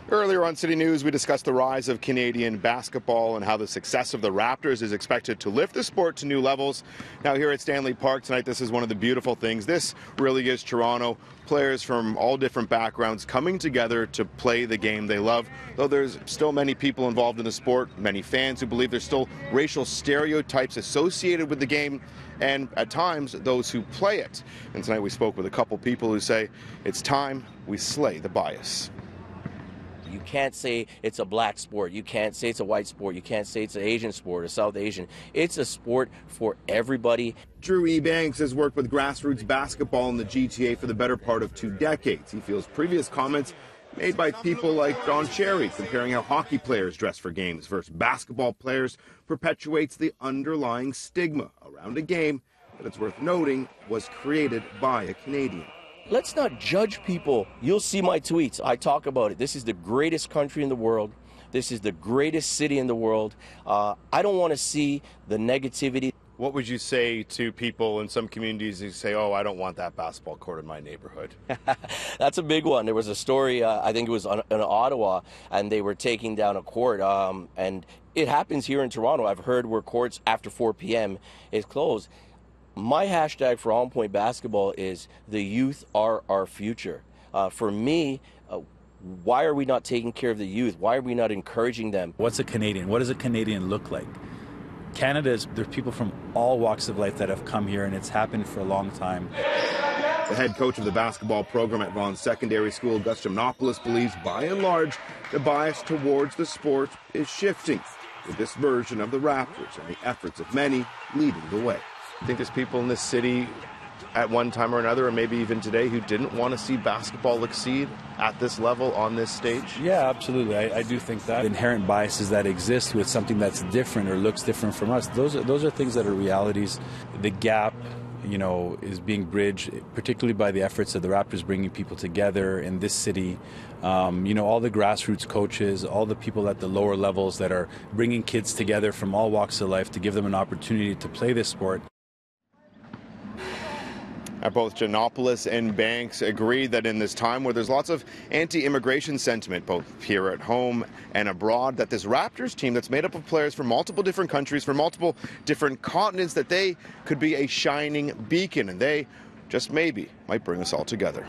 Earlier on City News, we discussed the rise of Canadian basketball and how the success of the Raptors is expected to lift the sport to new levels. Now here at Stanley Park tonight, this is one of the beautiful things. This really is Toronto. Players from all different backgrounds coming together to play the game they love. Though there's still many people involved in the sport, many fans who believe there's still racial stereotypes associated with the game, and at times those who play it. And tonight we spoke with a couple people who say it's time we slay the bias. You can't say it's a black sport. You can't say it's a white sport. You can't say it's an Asian sport or South Asian. It's a sport for everybody. Drew E. Banks has worked with grassroots basketball in the GTA for the better part of 2 decades. He feels previous comments made by people like Don Cherry comparing how hockey players dress for games versus basketball players perpetuates the underlying stigma around a game that, it's worth noting, was created by a Canadian. Let's not judge people. You'll see my tweets. I talk about it. This is the greatest country in the world. This is the greatest city in the world. I don't want to see the negativity. What would you say to people in some communities who say, oh, I don't want that basketball court in my neighborhood? That's a big one. There was a story, I think it was in Ottawa, and they were taking down a court. And it happens here in Toronto. I've heard where courts after 4 p.m. is closed. My hashtag for On Point Basketball is the youth are our future. For me, why are we not taking care of the youth? Why are we not encouraging them? What's a Canadian? What does a Canadian look like? Canada's, there's people from all walks of life that have come here, and it's happened for a long time. The head coach of the basketball program at Vaughan Secondary School, Gus Gymnopoulos, believes by and large the bias towards the sport is shifting, with this version of the Raptors and the efforts of many leading the way. I think there's people in this city at one time or another, or maybe even today, who didn't want to see basketball exceed at this level on this stage? Yeah, absolutely. I do think that inherent biases that exist with something that's different or looks different from us, those are things that are realities. The gap, is being bridged, particularly by the efforts of the Raptors bringing people together in this city. All the grassroots coaches, all the people at the lower levels that are bringing kids together from all walks of life to give them an opportunity to play this sport. Both Gymnopoulos and Banks agree that in this time where there's lots of anti-immigration sentiment, both here at home and abroad, that this Raptors team that's made up of players from multiple different countries, from multiple different continents, that they could be a shining beacon, and they, just maybe, might bring us all together.